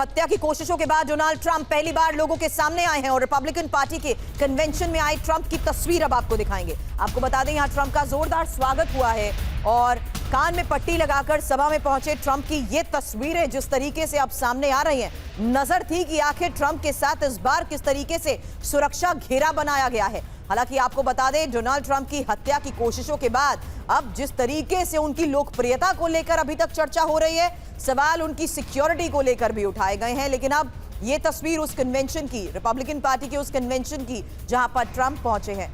हत्या की कोशिशों के बाद डोनाल्ड ट्रंप पहली बार लोगों के सामने आए हैं और रिपब्लिकन पार्टी के कन्वेंशन में आए ट्रंप की तस्वीर अब आपको दिखाएंगे। आपको बता दें, यहां ट्रंप का जोरदार स्वागत हुआ है और कान में पट्टी लगाकर सभा में पहुंचे ट्रंप की ये तस्वीरें जिस तरीके से अब सामने आ रही हैं, नजर थी कि आखिर ट्रंप के साथ इस बार किस तरीके से सुरक्षा घेरा बनाया गया है। हालांकि आपको बता दें, डोनाल्ड ट्रंप की हत्या की कोशिशों के बाद अब जिस तरीके से उनकी लोकप्रियता को लेकर अभी तक चर्चा हो रही है, सवाल उनकी सिक्योरिटी को लेकर भी उठाए गए हैं। लेकिन अब ये तस्वीर उस कन्वेंशन की, रिपब्लिकन पार्टी के उस कन्वेंशन की जहां पर ट्रंप पहुंचे हैं।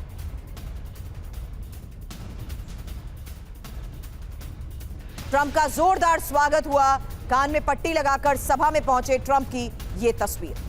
ट्रंप का जोरदार स्वागत हुआ, कान में पट्टी लगाकर सभा में पहुंचे ट्रंप की ये तस्वीर।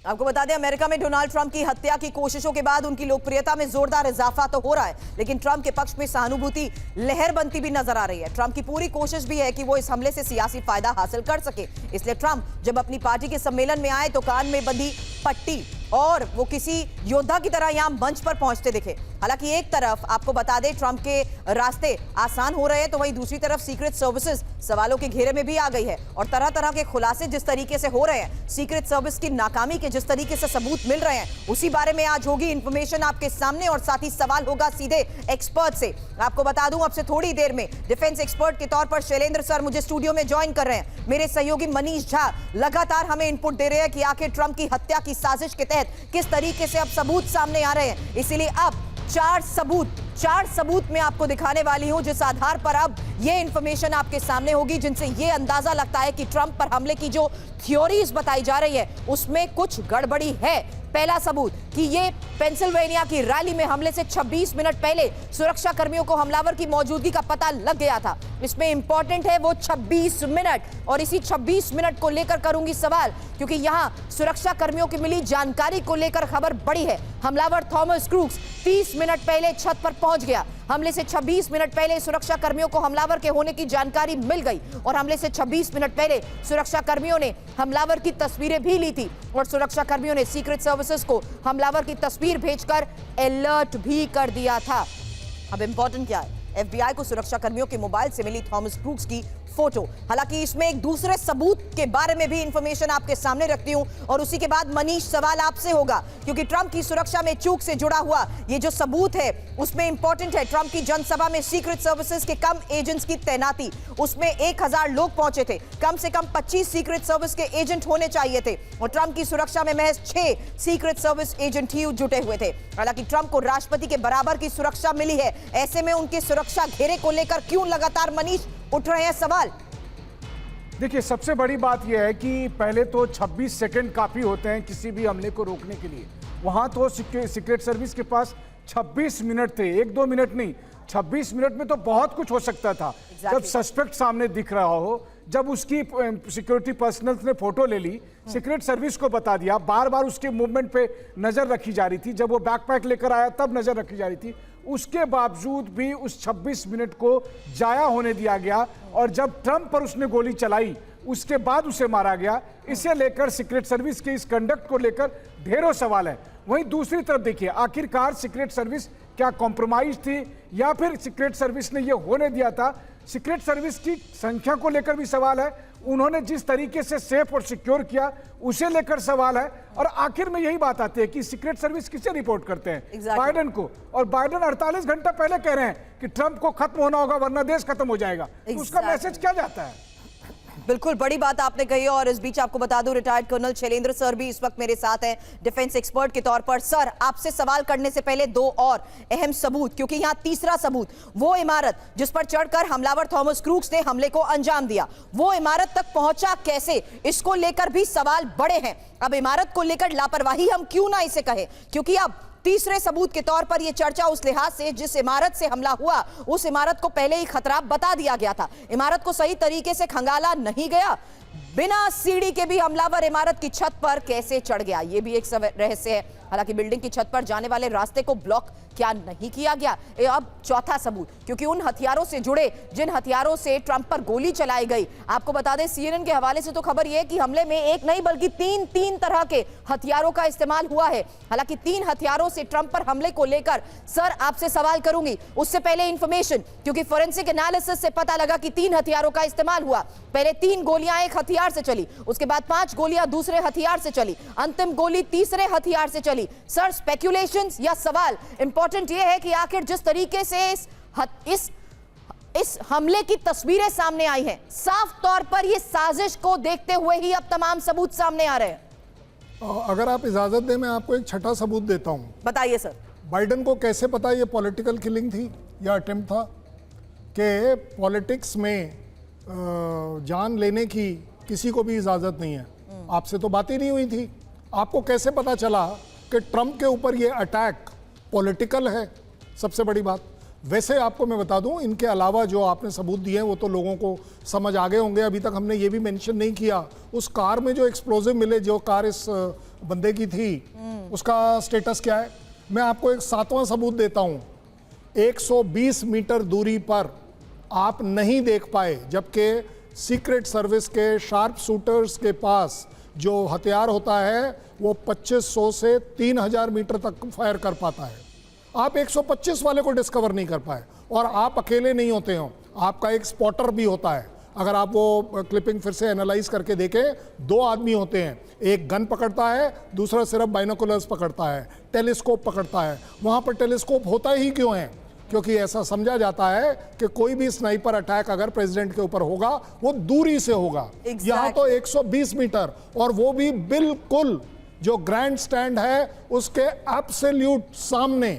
आपको बता दें, अमेरिका में डोनाल्ड ट्रंप की हत्या की कोशिशों के बाद उनकी लोकप्रियता में जोरदार इजाफा तो हो रहा है, लेकिन ट्रंप के पक्ष में सहानुभूति लहर बनती भी नजर आ रही है। ट्रंप की पूरी कोशिश भी है कि वो इस हमले से सियासी फायदा हासिल कर सके। इसलिए ट्रंप जब अपनी पार्टी के सम्मेलन में आए तो कान में बंधी पट्टी और वो किसी योद्धा की तरह यहां मंच पर पहुंचते दिखे। हालांकि एक तरफ आपको बता दें, ट्रंप के रास्ते आसान हो रहे हैं, तो वहीं दूसरी तरफ सीक्रेट सर्विसेज सवालों के घेरे में भी आ गई है और तरह तरह के खुलासे जिस तरीके से हो रहे हैं, सीक्रेट सर्विस की नाकामी के जिस तरीके से सबूत मिल रहे हैं, उसी बारे में आज होगी इंफॉर्मेशन आपके सामने और साथ ही सवाल होगा सीधे एक्सपर्ट से। आपको बता दूं, अब से थोड़ी देर में डिफेंस एक्सपर्ट के तौर पर शैलेंद्र सर मुझे स्टूडियो में ज्वाइन कर रहे हैं। मेरे सहयोगी मनीष झा लगातार हमें इनपुट दे रहे हैं कि आखिर ट्रंप की हत्या की साजिश के तहत किस तरीके से अब सबूत सामने आ रहे हैं। इसीलिए अब चार सबूत में आपको दिखाने वाली हूं, जिस आधार पर अब ये इंफॉर्मेशन आपके सामने होगी, जिनसे ये अंदाजा लगता है कि ट्रंप पर हमले की जो थ्योरीज बताई जा रही है उसमें कुछ गड़बड़ी है। पहला सबूत कि ये पेंसिल्वेनिया की रैली में हमले से 26 मिनट पहले सुरक्षा कर्मियों को हमलावर की मौजूदगी का पता लग गया था। इसमें इंपॉर्टेंट है वो 26 मिनट, और इसी 26 मिनट को लेकर करूंगी सवाल, क्योंकि यहां सुरक्षा कर्मियों की मिली जानकारी को लेकर खबर बड़ी है। हमलावर थॉमस क्रूक्स 30 मिनट पहले छत पर पहुंच गया। हमले से 26 मिनट पहले सुरक्षा कर्मियों को हमलावर के होने की जानकारी मिल गई और हमले से 26 मिनट पहले सुरक्षा कर्मियों ने हमलावर की तस्वीरें भी ली थी और सुरक्षा कर्मियों ने सीक्रेट सर्विसेज को हमलावर की तस्वीर भेजकर अलर्ट भी कर दिया था। अब इंपॉर्टेंट क्या है, एफबीआई को सुरक्षा कर्मियों के मोबाइल से मिली थॉमस क्रूक्स की फोटो। हालांकि इसमें एक दूसरे सबूत के बारे में भी इंफॉर्मेशन आपके सामने रखती हूं और उसी के बाद मनीष सवाल आपसे होगा, क्योंकि ट्रंप की सुरक्षा में चूक से जुड़ा हुआ ये जो सबूत है उसमें इंपॉर्टेंट है। ट्रंप की जनसभा में सीक्रेट सर्विसेज के कम एजेंट्स की तैनाती, उसमें 1000 लोग पहुंचे थे, कम से कम 25 सीक्रेट सर्विस के एजेंट होने चाहिए थे और ट्रंप की सुरक्षा में महज 6 सीक्रेट सर्विस एजेंट ही जुटे हुए थे। हालांकि ट्रंप को राष्ट्रपति के बराबर की सुरक्षा मिली है, ऐसे में उनके सुरक्षा घेरे को लेकर क्यों लगातार मनीष उठ रहे हैं सवाल? देखिए, सबसे बड़ी बात यह है कि पहले तो 26 सेकंड काफी होते हैं किसी भी हमले को रोकने के लिए। वहां तो सीक्रेट सर्विस के पास 26 मिनट थे, 1-2 मिनट नहीं, 26 मिनट में तो बहुत कुछ हो सकता था। जब सस्पेक्ट सामने दिख रहा हो, जब उसकी सिक्योरिटी पर्सनल्स ने फोटो ले ली, सीक्रेट सर्विस को बता दिया, बार बार उसके मूवमेंट पे नजर रखी जा रही थी, जब वो बैकपैक लेकर आया तब नजर रखी जा रही थी, उसके बावजूद भी उस 26 मिनट को जाया होने दिया गया और जब ट्रंप पर उसने गोली चलाई उसके बाद उसे मारा गया। इसे लेकर सीक्रेट सर्विस के इस कंडक्ट को लेकर ढेरों सवाल है। वहीं दूसरी तरफ देखिए, आखिरकार सीक्रेट सर्विस क्या कॉम्प्रोमाइज थी या फिर सीक्रेट सर्विस ने यह होने दिया था? सीक्रेट सर्विस की संख्या को लेकर भी सवाल है, उन्होंने जिस तरीके से सेफ और सिक्योर किया उसे लेकर सवाल है, और आखिर में यही बात आती है कि सीक्रेट सर्विस किसे रिपोर्ट करते हैं? बाइडेन को, और बाइडेन 48 घंटा पहले कह रहे हैं कि ट्रंप को खत्म होना होगा वरना देश खत्म हो जाएगा। तो उसका मैसेज क्या जाता है? बिल्कुल बड़ी बात आपने कही और इस बीच आपको बता दूं, रिटायर्ड कर्नल शैलेंद्र सर भी इस वक्त मेरे साथ हैं डिफेंस एक्सपर्ट के तौर पर। सर, आपसे सवाल करने से पहले दो और अहम सबूत, क्योंकि यहां तीसरा सबूत, वो इमारत जिस पर चढ़कर हमलावर थॉमस क्रूक्स ने हमले को अंजाम दिया, वो इमारत तक पहुंचा कैसे, इसको लेकर भी सवाल बड़े हैं। अब इमारत को लेकर लापरवाही हम क्यों ना इसे कहें, क्योंकि अब तीसरे सबूत के तौर पर यह चर्चा उस लिहाज से जिस इमारत से हमला हुआ उस इमारत को पहले ही खतरा बता दिया गया था। इमारत को सही तरीके से खंगाला नहीं गया, बिना सीढ़ी के भी हमलावर इमारत की छत पर कैसे चढ़ गया, यह भी एक रहस्य है। हालांकि बिल्डिंग की छत पर जाने वाले रास्ते को ब्लॉक क्या नहीं किया गया? ये अब चौथा सबूत, क्योंकि उन हथियारों से जुड़े जिन हथियारों से ट्रंप पर गोली चलाई गई, आपको बता दें CNN के हवाले से तो खबर यह है कि हमले में एक नहीं बल्कि तीन तरह के हथियारों का इस्तेमाल हुआ है। हालांकि 3 हथियारों से ट्रंप पर हमले को लेकर सर आपसे सवाल करूंगी, उससे पहले इंफॉर्मेशन, क्योंकि फोरेंसिक एनालिसिस से पता लगा कि 3 हथियारों का इस्तेमाल हुआ। पहले 3 गोलियां एक हथियार से चली, उसके बाद 5 गोलियां दूसरे हथियार से चली, अंतिम गोली तीसरे हथियार से चली। सर स्पेक्यूलेशंस या सवाल इंपॉर्टेंट यह है कि आखिर जिस तरीके से इस हमले की तस्वीरें सामने आई हैं, साफ तौर पर यह साजिश को देखते हुए ही अब तमाम सबूत सामने आ रहे हैं। अगर आप इजाजत दें, मैं आपको एक छठा सबूत देता हूं। बताइए सर। बाइडेन को कैसे पता ये पॉलिटिकल किलिंग थी या अटेम्प्ट था? कि पॉलिटिक्स में जान लेने की किसी को भी इजाजत नहीं है। आपसे तो बात ही नहीं हुई थी, आपको कैसे पता चला कि ट्रंप के ऊपर ये अटैक पॉलिटिकल है? सबसे बड़ी बात। वैसे आपको मैं बता दूं, इनके अलावा जो आपने सबूत दिए हैं वो तो लोगों को समझ आ गए होंगे। अभी तक हमने ये भी मेंशन नहीं किया, उस कार में जो एक्सप्लोजिव मिले, जो कार इस बंदे की थी, उसका स्टेटस क्या है? मैं आपको एक 7वां सबूत देता हूं। 120 मीटर दूरी पर आप नहीं देख पाए, जबकि सीक्रेट सर्विस के शार्प शूटर्स के पास जो हथियार होता है वो 2500 से 3000 मीटर तक फायर कर पाता है। आप 125 वाले को डिस्कवर नहीं कर पाए, और आप अकेले नहीं होते हो, आपका एक स्पॉटर भी होता है। अगर आप वो क्लिपिंग फिर से एनालाइज करके देखें, 2 आदमी होते हैं, एक गन पकड़ता है, दूसरा सिर्फ बाइनोकुलर्स पकड़ता है, टेलीस्कोप पकड़ता है। वहाँ पर टेलीस्कोप होता ही क्यों है? क्योंकि ऐसा समझा जाता है कि कोई भी स्नाइपर अटैक अगर प्रेसिडेंट के ऊपर होगा वो दूरी से होगा। यहाँ तो 120 मीटर, और वो भी बिल्कुल जो ग्रैंड स्टैंड है उसके एब्सोल्यूट सामने,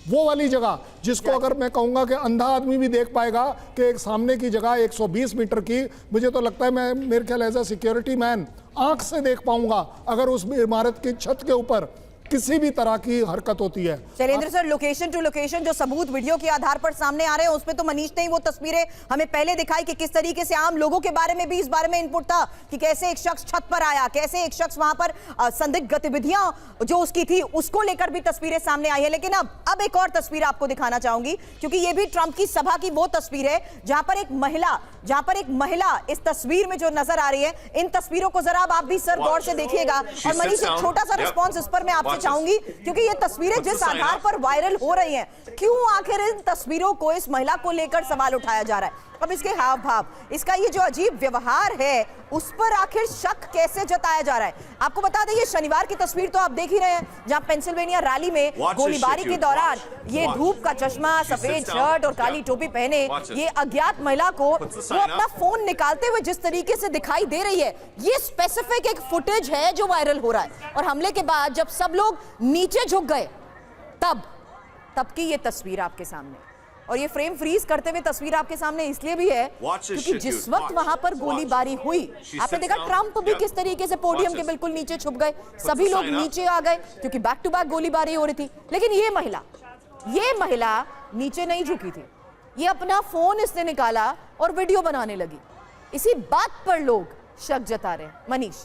वो वाली जगह जिसको अगर मैं कहूंगा कि अंधा आदमी भी देख पाएगा कि एक सामने की जगह 120 मीटर की, मुझे तो लगता है मैं मेरे ख्याल एज अ सिक्योरिटी मैन आंख से देख पाऊंगा अगर उस इमारत की छत के ऊपर किसी भी तरह की हरकत होती है। Shailendra sir, location to location जो सबूत वीडियो के आधार पर सामने आ रहे हैं, उसमें तो मनीष ने वो तस्वीरें हमें पहले दिखाई कि किस तरीके से आम लोगों के बारे में भी इस बारे में इनपुट था कि कैसे एक शख्स छत पर आया, कैसे एक शख्स वहां पर संदिग्ध गतिविधियां जो उसकी थी उसको लेकर भी तस्वीरें सामने आई है। लेकिन अब एक और तस्वीर आपको दिखाना चाहूंगी, क्योंकि ये भी ट्रंप की सभा की वो तस्वीर है जहां पर एक महिला इस तस्वीर में जो नजर आ रही है। इन तस्वीरों को जरा आप भी सर गौर से देखिएगा, और मनीष एक छोटा सा रिस्पॉन्स इस पर मैं आपसे चाहूंगी, क्योंकि ये तस्वीरें जिस आधार पर वायरल हो रही हैं, क्यों आखिर इन तस्वीरों को, इस महिला को लेकर सवाल उठाया जा रहा है? अब इसके हाव भाव, इसका ये जो अजीब व्यवहार है, उस पर आखिर शक कैसे जताया जा रहा है? आपको बता दें, ये शनिवार की तस्वीर तो आप देख ही रहे हैं, जहां पेंसिल्वेनिया रैली में गोलीबारी के दौरान ये धूप का चश्मा, सफेद शर्ट और काली टोपी पहने ये अज्ञात महिला को वो अपना फोन निकालते हुए जिस तरीके से दिखाई दे रही है, ये स्पेसिफिक एक फुटेज है जो वायरल हो रहा है। और हमले के बाद जब सब लोग नीचे झुक गए, तब की ये तस्वीर आपके सामने, और ये फ्रेम फ्रीज करते हुए तस्वीर आपके सामने इसलिए भी है क्योंकि जिस वक्त वहां पर गोलीबारी हुई, आपने देखा ट्रंप भी किस तरीके से पोडियम के बिल्कुल नीचे छुप गए, सभी लोग नीचे आ गए क्योंकि बैक टू बैक गोलीबारी हो रही थी। लेकिन ये महिला नीचे नहीं झुकी थी, ये अपना फोन इसने निकाला और वीडियो बनाने लगी। इसी बात पर लोग शक जता रहे हैं। मनीष,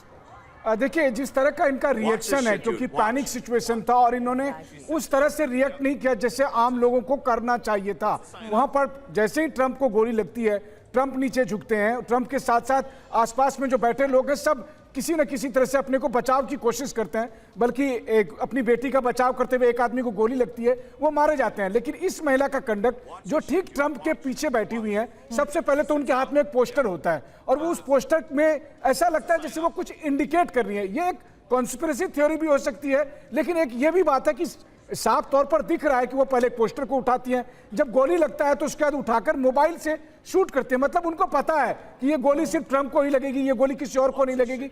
देखिए, जिस तरह का इनका रिएक्शन है, क्योंकि पैनिक सिचुएशन था और इन्होंने उस तरह से रिएक्ट नहीं किया जैसे आम लोगों को करना चाहिए था। वहां पर जैसे ही ट्रंप को गोली लगती है, ट्रंप नीचे झुकते हैं। ट्रंप के साथ साथ आसपास में जो बैठे लोग हैं, सब किसी न किसी तरह से अपने को बचाव की कोशिश करते हैं, बल्कि एक अपनी बेटी का बचाव करते हुए एक आदमी को गोली लगती है, वो मारे जाते हैं। लेकिन इस महिला का कंडक्ट, जो ठीक ट्रंप के पीछे बैठी हुई है, सबसे पहले तो उनके हाथ में एक पोस्टर होता है, और वो उस पोस्टर में ऐसा लगता है जैसे वो कुछ इंडिकेट कर रही है। ये एक कॉन्स्पिरेसी थ्योरी भी हो सकती है, लेकिन एक ये भी बात है कि साफ तौर पर दिख रहा है कि वो पहले पोस्टर को उठाती हैं, जब गोली लगता है तो उसके बाद उठाकर मोबाइल से शूट करते हैं। मतलब उनको पता है कि ये गोली सिर्फ ट्रंप को ही लगेगी, ये गोली किसी और को नहीं लगेगी।